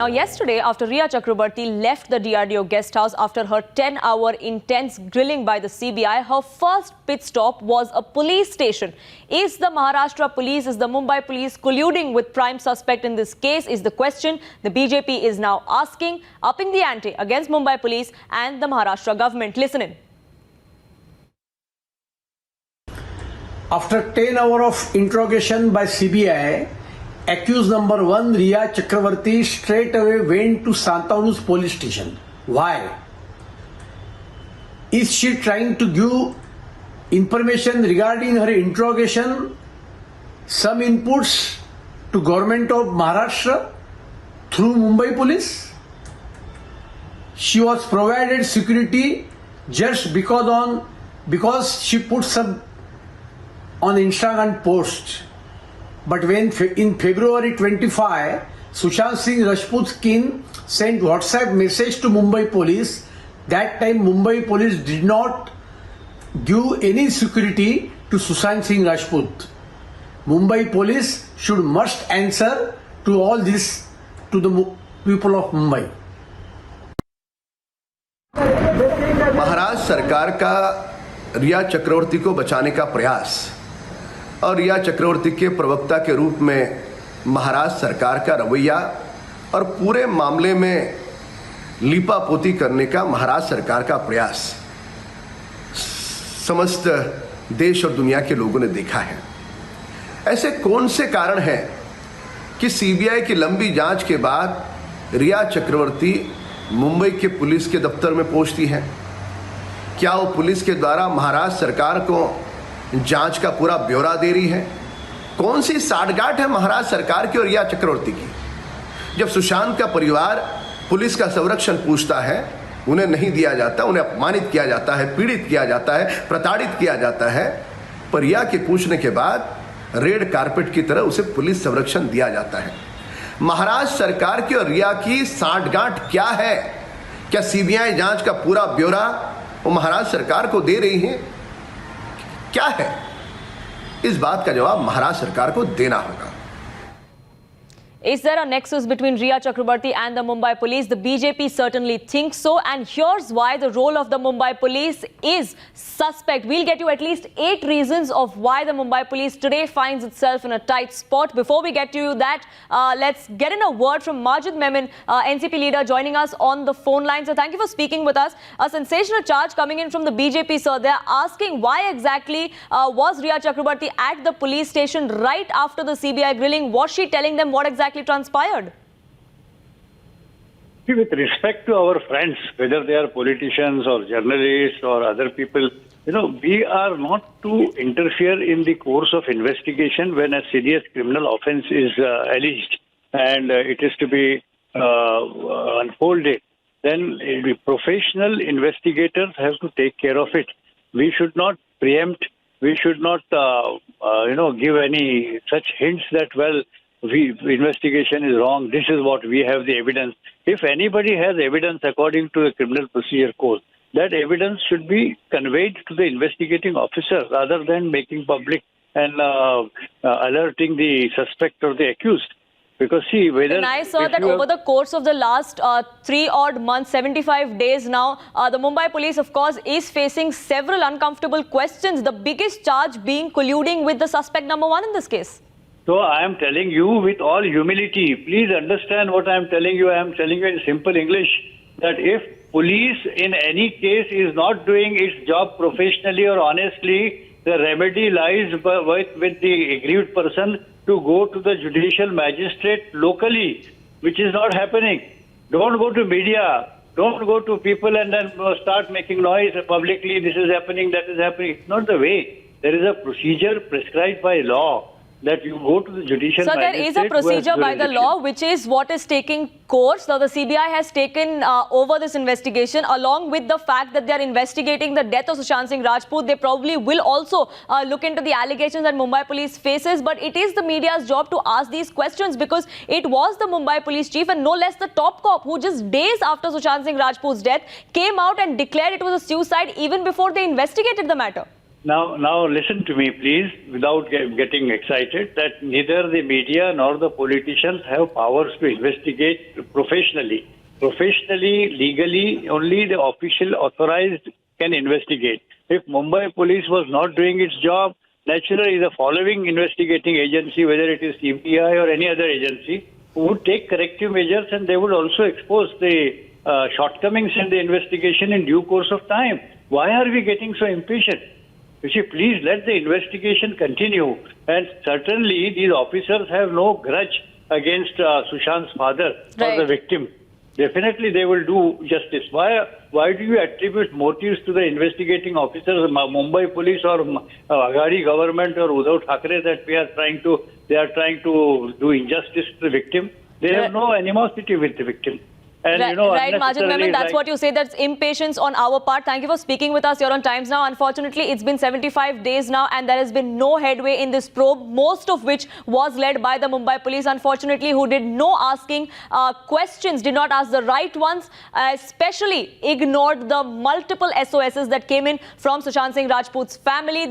Now, yesterday, after Rhea Chakrabarti left the DRDO guest house after her 10-hour intense grilling by the CBI, her first pit stop was a police station. Is the Maharashtra police, is the Mumbai police colluding with prime suspect in this case is the question the BJP is now asking, upping the ante against Mumbai police and the Maharashtra government. Listen in. After 10 hours of interrogation by CBI, accused number 1, Rhea Chakrabarti, straight away went to Santanus police station. Why? Is she trying to give information regarding her interrogation, some inputs to government of Maharashtra through Mumbai police? She was provided security just because she put some on Instagram post. But when in February 25, Sushant Singh Rajput's kin sent WhatsApp message to Mumbai police, that time Mumbai police did not give any security to Sushant Singh Rajput. Mumbai police must answer to all this to the people of Mumbai. Maharashtra सरकार का रिया चक्रवर्ती को बचाने का प्रयास और रिया चक्रवर्ती के प्रवक्ता के रूप में महाराष्ट्र सरकार का रवैया और पूरे मामले में लीपापोती करने का महाराष्ट्र सरकार का प्रयास समस्त देश और दुनिया के लोगों ने देखा है। ऐसे कौन से कारण हैं कि सीबीआई की लंबी जांच के बाद रिया चक्रवर्ती मुंबई के पुलिस के दफ्तर में पहुंचती है? क्या वो पुलिस के द्वारा महाराष्ट्र सरकार को जांच का पूरा ब्यौरा दे रही है? कौन सी साठगांठ है महाराष्ट्र सरकार की और रिया चक्रवर्ती की? जब सुशांत का परिवार पुलिस का संरक्षण पूछता है, उन्हें नहीं दिया जाता, उन्हें अपमानित किया जाता है, पीड़ित किया जाता है, प्रताड़ित किया जाता है, पर रिया के पूछने के बाद रेड कारपेट की तरह उसे पुलिस संरक्षण दिया जाता है। महाराष्ट्र सरकार की और रिया की साठगांठ क्या है? क्या सीबीआई जांच का पूरा ब्यौरा वो महाराष्ट्र सरकार को दे रही है? क्या है? इस बात का जवाब महाराष्ट्र सरकार को देना होगा। Is there a nexus between Rhea Chakrabarti and the Mumbai police? The BJP certainly thinks so, and here's why the role of the Mumbai police is suspect. We'll get you at least 8 reasons of why the Mumbai police today finds itself in a tight spot. Before we get to you that, let's get in a word from Majid Memon, NCP leader, joining us on the phone line. So thank you for speaking with us. A sensational charge coming in from the BJP, sir. They're asking why exactly was Rhea Chakrabarti at the police station right after the CBI grilling? Was she telling them what exactly transpired? See, with respect to our friends, whether they are politicians or journalists or other people, we are not to interfere in the course of investigation when a serious criminal offense is alleged and it is to be unfolded. Then the professional investigators have to take care of it. We should not preempt. We should not, give any such hints that, investigation is wrong. This is what we have the evidence. If anybody has evidence according to the Criminal Procedure Code, that evidence should be conveyed to the investigating officer rather than making public and alerting the suspect or the accused. Because see, whether... And I saw that over the course of the last 3 odd months, 75 days now, the Mumbai police, of course, is facing several uncomfortable questions. The biggest charge being colluding with the suspect number 1 in this case. So I am telling you with all humility, please understand what I am telling you. I am telling you in simple English that if police in any case is not doing its job professionally or honestly, the remedy lies with the aggrieved person to go to the judicial magistrate locally, which is not happening. Don't go to media. Don't go to people and then start making noise publicly. This is happening, that is happening. It's not the way. There is a procedure prescribed by law that you go to the judicial magistrate. So there is a procedure by the law, which is what is taking course. Now the CBI has taken over this investigation, along with the fact that they are investigating the death of Sushant Singh Rajput. They probably will also look into the allegations that Mumbai police faces. But it is the media's job to ask these questions, because it was the Mumbai police chief and no less the top cop who just days after Sushant Singh Rajput's death came out and declared it was a suicide even before they investigated the matter. Now listen to me, please, without getting excited, that neither the media nor the politicians have powers to investigate professionally. Professionally, legally, only the official authorized can investigate. If Mumbai police was not doing its job, naturally the following investigating agency, whether it is CBI or any other agency, would take corrective measures, and they would also expose the shortcomings in the investigation in due course of time. Why are we getting so impatient? You see, please let the investigation continue. And certainly these officers have no grudge against Sushant's father or Right. the victim. Definitely they will do justice. Why do you attribute motives to the investigating officers, Mumbai police or Aghadi government or Uddhav Thackeray, that they are trying to do injustice to the victim? They have no animosity with the victim. And Right, right, Majid unnecessarily, Mehmet, that's like- what you say. That's impatience on our part. Thank you for speaking with us. You're on Times Now. Unfortunately, it's been 75 days now and there has been no headway in this probe, most of which was led by the Mumbai police, unfortunately, who did no asking questions, did not ask the right ones, especially ignored the multiple SOSs that came in from Sushant Singh Rajput's family.